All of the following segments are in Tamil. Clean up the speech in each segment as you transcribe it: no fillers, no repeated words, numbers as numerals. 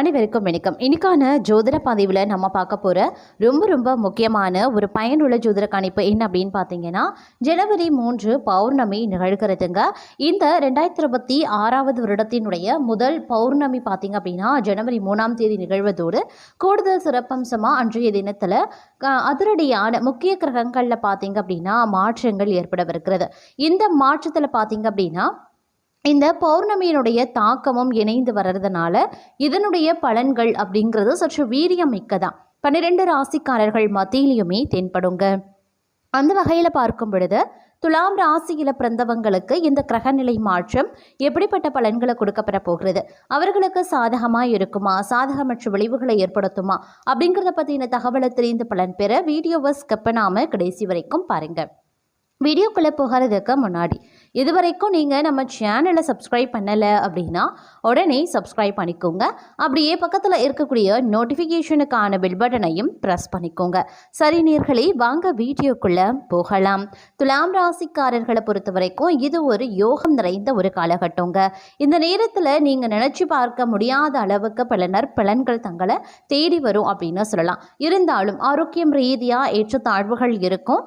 அனைவருக்கும் வணக்கம். இன்னைக்கான ஜோதிட பதிவில் நம்ம பார்க்க போகிற ரொம்ப முக்கியமான ஒரு பயனுள்ள ஜோதிட கணிப்பு என்ன அப்படின்னு பார்த்தீங்கன்னா, ஜனவரி 3 பௌர்ணமி நிகழ்கிறதுங்க. இந்த 2026வது வருடத்தினுடைய முதல் பௌர்ணமி பார்த்தீங்க அப்படின்னா ஜனவரி 3ஆம் தேதி நிகழ்வதோடு கூடுதல் சிறப்பம்சமாக அன்றைய தினத்தில் அதிரடியான முக்கிய கிரகங்களில் பார்த்தீங்க அப்படின்னா மாற்றங்கள் ஏற்படவிருக்கிறது. இந்த மாற்றத்தில் பார்த்தீங்க அப்படின்னா இந்த பௌர்ணமியினுடைய தாக்கமும் இணைந்து வர்றதுனால இதனுடைய பலன்கள் அப்படிங்கிறது சற்று வீரியம் மிக்கதான் 12 ராசிக்காரர்கள் மத்தியிலையுமே தென்படுங்க. அந்த வகையில் பார்க்கும் பொழுது துலாம் ராசியில் பிறந்தவங்களுக்கு இந்த கிரகநிலை மாற்றம் எப்படிப்பட்ட பலன்களை கொடுக்கப்பெற போகிறது, அவர்களுக்கு சாதகமாக இருக்குமா, சாதகமற்ற விளைவுகளை ஏற்படுத்துமா அப்படிங்கிறத பற்றின தகவலை தெரிந்து பலன் பெற வீடியோவை ஸ்கிப் பண்ணாமல் கடைசி வரைக்கும் பாருங்கள். வீடியோக்குள்ளே போகிறதுக்கு முன்னாடி இதுவரைக்கும் நீங்கள் நம்ம சேனலை சப்ஸ்கிரைப் பண்ணலை அப்படின்னா உடனே சப்ஸ்கிரைப் பண்ணிக்கோங்க. அப்படியே பக்கத்தில் இருக்கக்கூடிய நோட்டிஃபிகேஷனுக்கான பெல் பட்டனையும் ப்ரெஸ் பண்ணிக்கோங்க. சரி நேயர்களே, வாங்க வீடியோக்குள்ளே போகலாம். துலாம் ராசிக்காரர்களை பொறுத்த வரைக்கும் இது ஒரு யோகம் நிறைந்த ஒரு காலகட்டங்க. இந்த நேரத்தில் நீங்கள் நினச்சி பார்க்க முடியாத அளவுக்கு பல நற்பலன்கள் தங்களை தேடி வரும் அப்படின்னு சொல்லலாம். இருந்தாலும் ஆரோக்கியம் ரீதியாக ஏற்றத்தாழ்வுகள் இருக்கும்.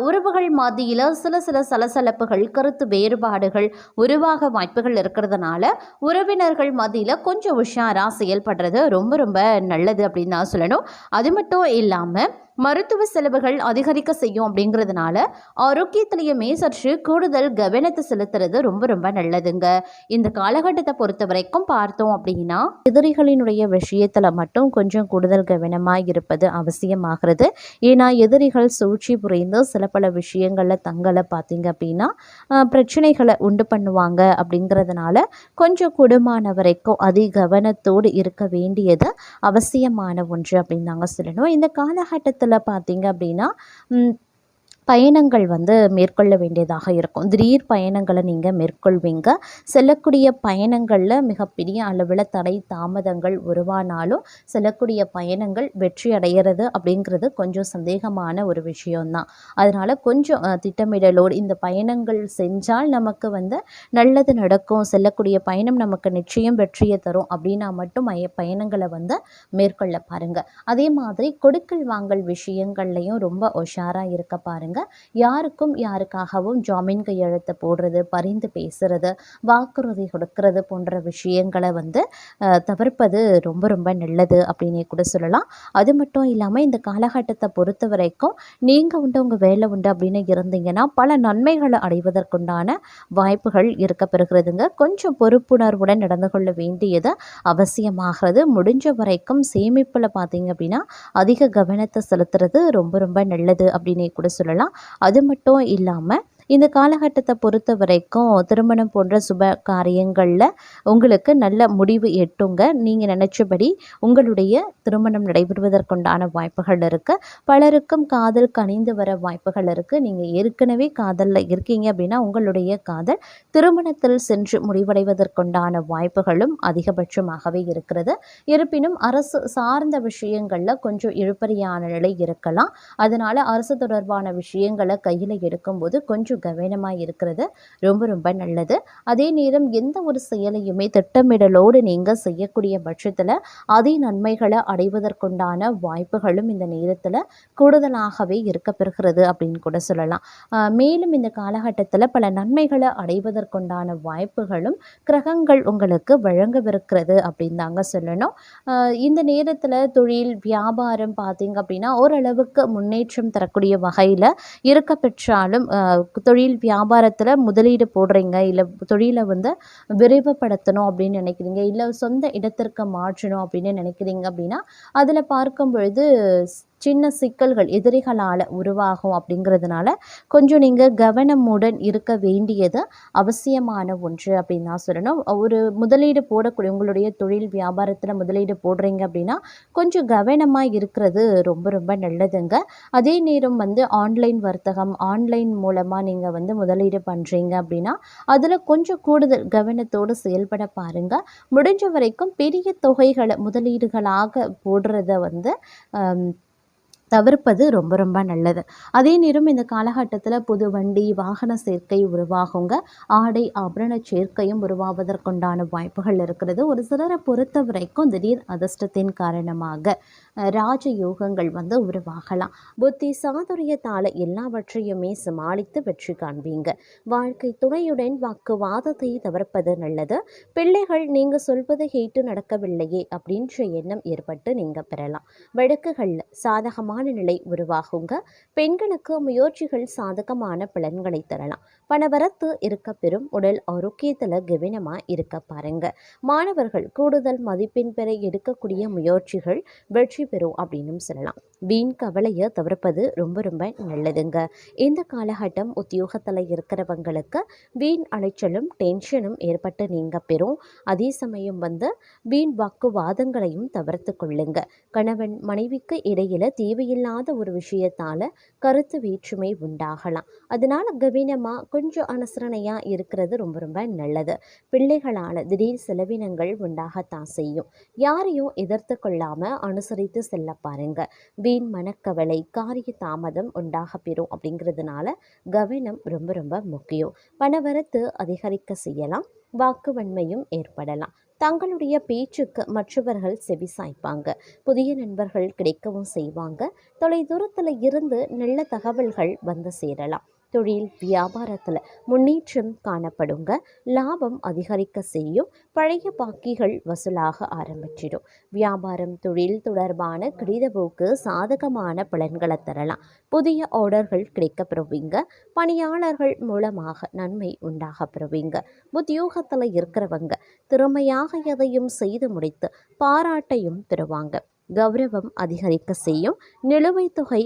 உறவுகள் மத்தியில் சில சலசலப்புகள், கருத்து வேறுபாடுகள் உருவாக வாய்ப்புகள் இருக்கிறதுனால உறவினர்கள் மத்தியில் கொஞ்சம் உஷாரா செயல்படுறது ரொம்ப நல்லது அப்படின்னு தான் சொல்லணும். அது மட்டும் இல்லாமல் மருத்துவ செலவுகள் அதிகரிக்க செய்யும் அப்படிங்கிறதுனால ஆரோக்கியத்திலையுமே சற்று கூடுதல் கவனத்தை செலுத்துறது ரொம்ப நல்லதுங்க. இந்த காலகட்டத்தை பொறுத்த வரைக்கும் பார்த்தோம் அப்படின்னா எதிரிகளினுடைய விஷயத்தில் மட்டும் கொஞ்சம் கூடுதல் கவனமாக இருப்பது அவசியமாகிறது. ஏன்னா எதிரிகள் சூழ்ச்சி புரிந்து சில பல விஷயங்களில் தங்களை பார்த்தீங்க அப்படின்னா பிரச்சனைகளை உண்டு பண்ணுவாங்க. அப்படிங்கிறதுனால கொஞ்சம் கூடுமான வரைக்கும் கவனத்தோடு இருக்க வேண்டியது அவசியமான ஒன்று அப்படின்னு நாங்கள் சொல்லணும். இந்த காலகட்டத்தில் பார்த்தீங்க அப்படின்னா பயணங்கள் மேற்கொள்ள வேண்டியதாக இருக்கும். திடீர் பயணங்களை நீங்கள் மேற்கொள்வீங்க. செல்லக்கூடிய பயணங்களில் மிகப்பெரிய அளவில் தடை தாமதங்கள் உருவானாலும் செல்லக்கூடிய பயணங்கள் வெற்றி அடைகிறது அப்படிங்கிறது கொஞ்சம் சந்தேகமான ஒரு விஷயம்தான். அதனால் கொஞ்சம் திட்டமிடலோடு இந்த பயணங்கள் செஞ்சால் நமக்கு நல்லது நடக்கும், செல்லக்கூடிய பயணம் நமக்கு நிச்சயம் வெற்றியை தரும் அப்படின்னா மட்டும் பயணங்களை மேற்கொள்ள பாருங்கள். அதே மாதிரி கொடுக்கல் வாங்கல் விஷயங்கள்லையும் ரொம்ப உஷாராக இருக்க பாருங்கள். யாருக்கும் யாருக்காகவும் ஜாமீன் கையெழுத்து போடுறது, பரிந்து பேசுறது, வாக்குறுதி கொடுக்கறது போன்ற விஷயங்களை தவிர்ப்பது ரொம்ப நல்லது அப்படின்னே கூட சொல்லலாம். அது மட்டும் இல்லாமல் இந்த காலகட்டத்தை பொறுத்த வரைக்கும் நீங்கள் உங்கள் வேலை உண்டு அப்படின்னு இருந்தீங்கன்னா பல நன்மைகளை அடைவதற்குண்டான வாய்ப்புகள் இருக்க பெறுகிறதுங்க. கொஞ்சம் பொறுப்புணர்வுடன் நடந்து கொள்ள வேண்டியது அவசியமாகிறது. முடிஞ்ச வரைக்கும் சேமிப்பில் பார்த்தீங்க அப்படின்னா அதிக கவனத்தை செலுத்துறது ரொம்ப நல்லது அப்படின்னே கூட சொல்லலாம். அது மட்டும் இல்லாமல் இந்த காலகட்டத்தை பொறுத்த வரைக்கும் திருமணம் போன்ற சுப காரியங்களில் உங்களுக்கு நல்ல முடிவு எட்டுங்க. நீங்கள் நினச்சபடி உங்களுடைய திருமணம் நடைபெறுவதற்குண்டான வாய்ப்புகள் இருக்குது. பலருக்கும் காதல் கனிந்து வர வாய்ப்புகள் இருக்குது. நீங்கள் ஏற்கனவே காதலில் இருக்கீங்க அப்படின்னா உங்களுடைய காதல் திருமணத்தில் சென்று முடிவடைவதற்குண்டான வாய்ப்புகளும் அதிகபட்சமாகவே இருக்கிறது. இருப்பினும் அரசு சார்ந்த விஷயங்களில் கொஞ்சம் இழுபறியான நிலை இருக்கலாம். அதனால் அரசு தொடர்பான விஷயங்களை கையில் எடுக்கும்போது கொஞ்சம் கவனமாக இருக்கிறது ரொம்ப நல்லது. அதே நேரம் எந்த ஒரு செயலையுமே திட்டமிடலோடு நீங்கள் செய்யக்கூடிய பட்சத்தில் நன்மைகளை அடைவதற்குண்டான வாய்ப்புகளும் இந்த நேரத்தில் கூடுதலாகவே இருக்க பெறுகிறது அப்படின்னு கூட சொல்லலாம். மேலும் இந்த காலகட்டத்தில் பல நன்மைகளை அடைவதற்குண்டான வாய்ப்புகளும் கிரகங்கள் உங்களுக்கு வழங்கவிருக்கிறது அப்படின்னு தாங்க சொல்லணும். இந்த நேரத்தில் தொழில் வியாபாரம் பார்த்தீங்க அப்படின்னா ஓரளவுக்கு முன்னேற்றம் தரக்கூடிய வகையில் இருக்க பெற்றாலும் தொழில் வியாபாரத்தில் முதலீடு போடுறீங்க, இல்லை தொழிலை விரைவுபடுத்தணும் அப்படின்னு நினைக்கிறீங்க, இல்லை சொந்த இடத்திற்கு மாற்றணும் அப்படின்னு நினைக்கிறீங்க அப்படின்னா அதில் பார்க்கும் பொழுது சின்ன சிக்கல்கள் எதிரிகளால் உருவாகும். அப்படிங்கிறதுனால கொஞ்சம் நீங்கள் கவனமுடன் இருக்க வேண்டியது அவசியமான ஒன்று அப்படின்னு தான் சொல்லணும். ஒரு முதலீடு போடக்கூடிய உங்களுடைய தொழில் வியாபாரத்தில் முதலீடு போடுறீங்க அப்படின்னா கொஞ்சம் கவனமாக இருக்கிறது ரொம்ப நல்லதுங்க. அதே நேரம் ஆன்லைன் வர்த்தகம், ஆன்லைன் மூலமாக நீங்கள் முதலீடு பண்ணுறீங்க அப்படின்னா அதில் கொஞ்சம் கூடுதல் கவனத்தோடு செயல்பட பாருங்கள். முடிஞ்ச வரைக்கும் பெரிய தொகைகளை முதலீடுகளாக போடுறத தவிர்ப்பது ரொம்ப ரொம்ப நல்லது. அதே நேரம் இந்த காலகட்டத்தில் புது வண்டி வாகன சேர்க்கை உருவாகுங்க. ஆடை ஆபரண சேர்க்கையும் உருவாவதற்குண்டான வாய்ப்புகள் இருக்கிறது. ஒரு சிலரை பொறுத்த வரைக்கும் திடீர் அதிர்ஷ்டத்தின் காரணமாக ராஜயோகங்கள் உருவாகலாம். புத்தி சாதுரியத்தால் எல்லாவற்றையுமே சமாளித்து வெற்றி காண்பீங்க. வாழ்க்கை துணையுடன் வாக்குவாதத்தை தவிர்ப்பது நல்லது. பிள்ளைகள் நீங்க சொல்வதை கேட்டு நடக்கவில்லையே அப்படின்ற எண்ணம் ஏற்பட்டு நீங்க பெறலாம். வழக்குகள் சாதகமான நிலை உருவாகுங்க. பெண்களுக்கு முயற்சிகள் சாதகமான பலன்களை தரலாம். பணவரத்து இருக்க பெறும். உடல் ஆரோக்கியத்தில் கவனமாக இருக்க பாருங்க. மாணவர்கள் கூடுதல் மதிப்பெண் பெற எடுக்கக்கூடிய முயற்சிகள் வெற்றி பெறும் அப்படின்னு சொல்லலாம். வீண் கவலையை தவிர்ப்பது ரொம்ப ரொம்ப நல்லதுங்க. இந்த காலகட்டம் உத்தியோகத்தில் இருக்கிறவங்களுக்கு வீண் அலைச்சலும் டென்ஷனும் ஏற்பட்டு நீங்க பெறும். அதே சமயம் வீண் வாக்குவாதங்களையும் தவிர்த்து கொள்ளுங்க. கணவன் மனைவிக்கு இடையில தேவையில்லாத ஒரு விஷயத்தால கருத்து வேற்றுமை உண்டாகலாம். அதனால கவனமா கொஞ்சம் அனுசரணையா இருக்கிறது ரொம்ப ரொம்ப நல்லது. பிள்ளைகளால திடீர் செலவினங்கள் உண்டாகத்தான் செய்யும். யாரையும் எதிர்த்து கொள்ளாம அனுசரித்து செல்ல பாருங்க. வீண் மனக்கவலை காரிய தாமதம் உண்டாக பெறும். அப்படிங்கிறதுனால கவனம் ரொம்ப ரொம்ப முக்கியம். பணவரத்து அதிகரிக்க செய்யலாம். வாக்குவன்மையும் ஏற்படலாம். தங்களுடைய பேச்சுக்கு மற்றவர்கள் செவிசாய்ப்பாங்க. புதிய நண்பர்கள் கிடைக்கவும் செய்வாங்க. தொலைதூரத்தில் இருந்து நல்ல தகவல்கள் சேரலாம். தொழில் வியாபாரத்தில் முன்னேற்றம் காணப்படுங்க. லாபம் அதிகரிக்க செய்யும். பழைய பாக்கிகள் வசூலாக ஆரம்பிச்சிடும். வியாபாரம் தொழில் தொடர்பான கடிதப்போக்கு சாதகமான பலன்களை தரலாம். புதிய ஆர்டர்கள் கிடைக்கப்பெறுவீங்க. பணியாளர்கள் மூலமாக நன்மை உண்டாக பெறுவீங்க. உத்தியோகத்தில் இருக்கிறவங்க திறமையாக எதையும் செய்து முடித்து பாராட்டையும் பெறுவாங்க. கௌரவம் அதிகரிக்க செய்யும். நிலுவைத் தொகை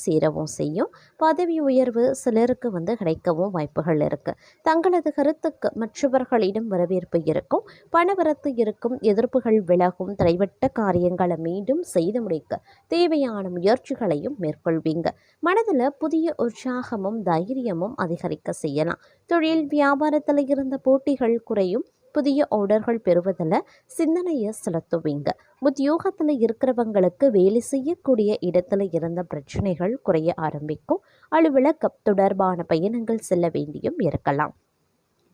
சேரவும் செய்யும். பதவி உயர்வு சிலருக்கு கிடைக்கவும் வாய்ப்புகள் இருக்கு. தங்களது கருத்துக்கு மற்றவர்களிடம் வரவேற்பு இருக்கும். பணவரத்து இருக்கும். எதிர்ப்புகள் விலகும். தடைவட்ட காரியங்களை மீண்டும் செய்து முடிக்க தேவையான முயற்சிகளையும் மேற்கொள்வீங்க. மனதில் புதிய உற்சாகமும் தைரியமும் அதிகரிக்க செய்யலாம். தொழில் வியாபாரத்தில் இருந்த போட்டிகள் குறையும். புதிய ஆர்டர்கள் பெறுவதில் சிந்தனையை செலுத்துவீங்க. உத்தியோகத்தில் இருக்கிறவங்களுக்கு வேலை செய்யக்கூடிய இடத்துல இருந்த பிரச்சனைகள் குறைய ஆரம்பிக்கும். அலுவலகம் தொடர்பான பயணங்கள் செல்ல வேண்டியும் இருக்கலாம்.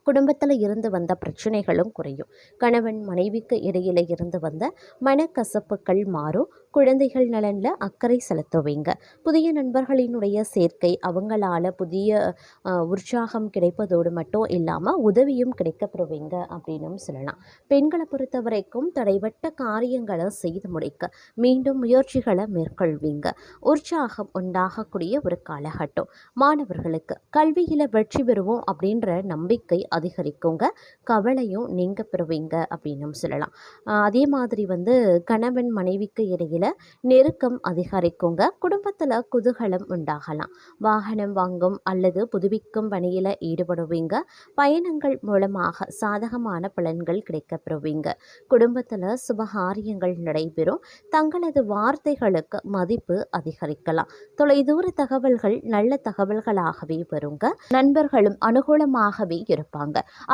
குடும்பத்தில் இருந்து வந்த பிரச்சனைகளும் குறையும். கணவன் மனைவிக்கு இடையில இருந்து வந்த மனக்கசப்புகள் மாறும். குழந்தைகள் நலனில் அக்கறை செலுத்துவீங்க. புதிய நண்பர்களினுடைய சேர்க்கை அவங்களால புதிய உற்சாகம் கிடைப்பதோடு மட்டும் இல்லாமல் உதவியும் கிடைக்கப்பெறுவீங்க அப்படின்னு சொல்லலாம். பெண்களை பொறுத்த வரைக்கும் தடைபட்ட காரியங்களை செய்து முடிக்க மீண்டும் முயற்சிகளை மேற்கொள்வீங்க. உற்சாகம் உண்டாகக்கூடிய ஒரு காலகட்டம். மாணவர்களுக்கு கல்வியில் வெற்றி பெறுவோம் அப்படின்ற நம்பிக்கை அதிகரிக்குங்க. கவலையும் நீங்க பெறுவீங்க அப்படின்னு சொல்லலாம். அதே மாதிரி கணவன் மனைவிக்கு இடையில நெருக்கம் அதிகரிக்குங்க. குடும்பத்தில் குதூகலம் உண்டாகலாம். வாகனம் வாங்கும் அல்லது புதுப்பிக்கும் பணியில் ஈடுபடுவீங்க. பயணங்கள் மூலமாக சாதகமான பலன்கள் கிடைக்கப்பெறுவீங்க. குடும்பத்தில் சுபகாரியங்கள் நடைபெறும். தங்களது வார்த்தைகளுக்கு மதிப்பு அதிகரிக்கலாம். தொலைதூர தகவல்கள் நல்ல தகவல்களாகவே வருங்க. நண்பர்களும் அனுகூலமாகவே இருப்பாங்க.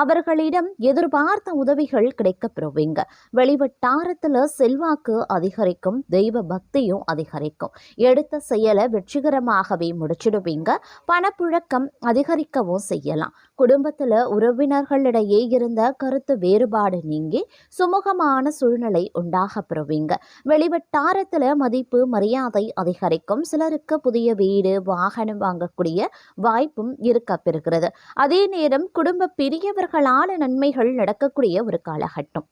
அவர்களிடம் எதிர்பார்த்த உதவிகள் கிடைக்கப்பெறுவீங்க. வெளிவட்டாரத்தில் செல்வாக்கு அதிகரிக்கும். தெய்வ பக்தியும் அதிகரிக்கும். எடுத்த செயலை வெற்றிகரமாகவே முடிச்சிடுவீங்க. பணப்புழக்கம் அதிகரிக்கவும் செய்யலாம். குடும்பத்தில் உறவினர்களிடையே இருந்த கருத்து வேறுபாடு நீங்கி சுமூகமான சூழ்நிலை உண்டாக பெறுவீங்க. வெளிவட்டாரத்தில் மதிப்பு மரியாதை அதிகரிக்கும். சிலருக்கு புதிய வீடு வாகனம் வாங்கக்கூடிய வாய்ப்பும் இருக்க பெறுகிறது. அதே நேரம் குடும்ப பெரியவர்களான நன்மைகள் நடக்கக்கூடிய ஒரு காலகட்டம்.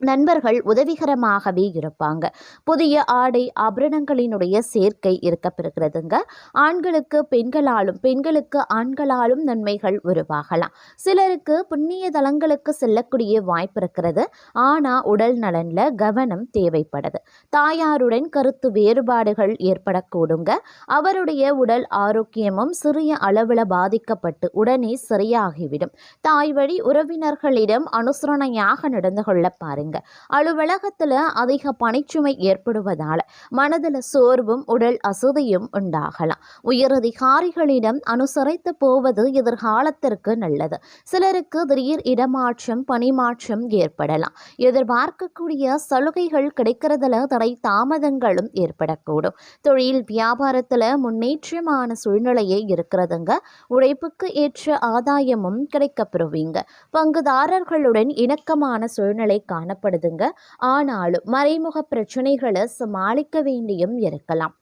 நண்பர்கள் உதவிகரமாகவே இருப்பாங்க. புதிய ஆடை ஆபரணங்களினுடைய சேர்க்கை இருக்கப்பெறுகிறதுங்க. ஆண்களுக்கு பெண்களாலும் பெண்களுக்கு ஆண்களாலும் நன்மைகள் உருவாகலாம். சிலருக்கு புண்ணிய தலங்களுக்கு செல்லக்கூடிய வாய்ப்பு இருக்கிறது. ஆனால் உடல் நலனில் கவனம் தேவைப்படுது. தாயாருடன் கருத்து வேறுபாடுகள் ஏற்படக்கூடுங்க. அவருடைய உடல் ஆரோக்கியமும் சிறிய அளவில் பாதிக்கப்பட்டு உடனே சரியாகிவிடும். தாய் வழி உறவினர்களிடம் அனுசரணையாக நடந்து கொள்ள பாருங்க. பாருங்க. அலுவலகத்தில் அதிக பணிச்சுமை ஏற்படுவதால் மனதில் சோர்வும் உடல் அசதியும் உண்டாகலாம். உயரதிகாரிகளிடம் அனுசரித்து போவது எதிர்காலத்திற்கு நல்லது. சிலருக்கு திடீர் இடமாற்றம் பணிமாற்றம் ஏற்படலாம். எதிர்பார்க்கக்கூடிய சலுகைகள் கிடைக்கிறதுல தடை தாமதங்களும் ஏற்படக்கூடும். தொழில் வியாபாரத்தில் முன்னேற்றமான சூழ்நிலையே இருக்கிறதுங்க. உழைப்புக்கு ஏற்ற ஆதாயமும் கிடைக்கப்பெறுவீங்க. பங்குதாரர்களுடன் இணக்கமான சூழ்நிலை காணப்படுதுங்க. ஆனாலும் மறைமுக பிரச்சனைகளை சமாளிக்க வேண்டியும் இருக்கலாம்.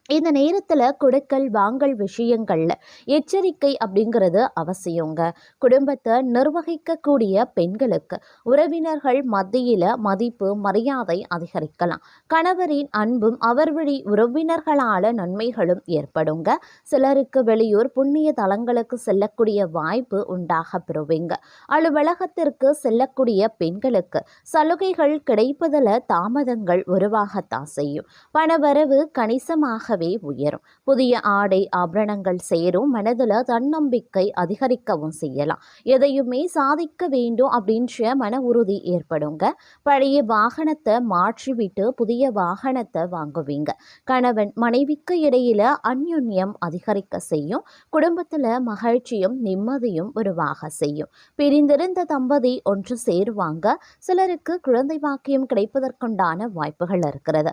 இந்த நேரத்தில் கொடுக்கல் வாங்கல் விஷயங்கள்ல எச்சரிக்கை அப்படிங்கிறது அவசியங்க. குடும்பத்தை நிர்வகிக்கக்கூடிய பெண்களுக்கு உறவினர்கள் மத்தியில் மதிப்பு மரியாதை அதிகரிக்கலாம். கணவரின் அன்பும் அவர் வழி உறவினர்களால நன்மைகளும் ஏற்படுங்க. சிலருக்கு வெளியூர் புண்ணிய தலங்களுக்கு செல்லக்கூடிய வாய்ப்பு உண்டாக பெறுவீங்க. அலுவலகத்திற்கு செல்லக்கூடிய பெண்களுக்கு சலுகைகள் கிடைப்பதில் தாமதங்கள் உருவாகத்தான் செய்யும். பணவரவு கணிசமாக உயரும். புதிய ஆடை ஆபரணங்கள் சேரும். மனதில் தன்னம்பிக்கை அதிகரிக்கவும் செய்யலாம். எதையுமே சாதிக்க வேண்டும் அப்படின்ற மன உறுதி ஏற்படுங்க. பழைய வாகனத்தை மாற்றிவிட்டு புதிய வாகனத்தை வாங்குவீங்க. கணவன் மனைவிக்கு இடையில அந்யுன்யம் அதிகரிக்க செய்யும். குடும்பத்தில் மகிழ்ச்சியும் நிம்மதியும் உருவாக செய்யும். பிரிந்திருந்த தம்பதி ஒன்று சேருவாங்க. சிலருக்கு குழந்தை பாக்கியம் கிடைப்பதற்குண்டான வாய்ப்புகள் இருக்கிறது.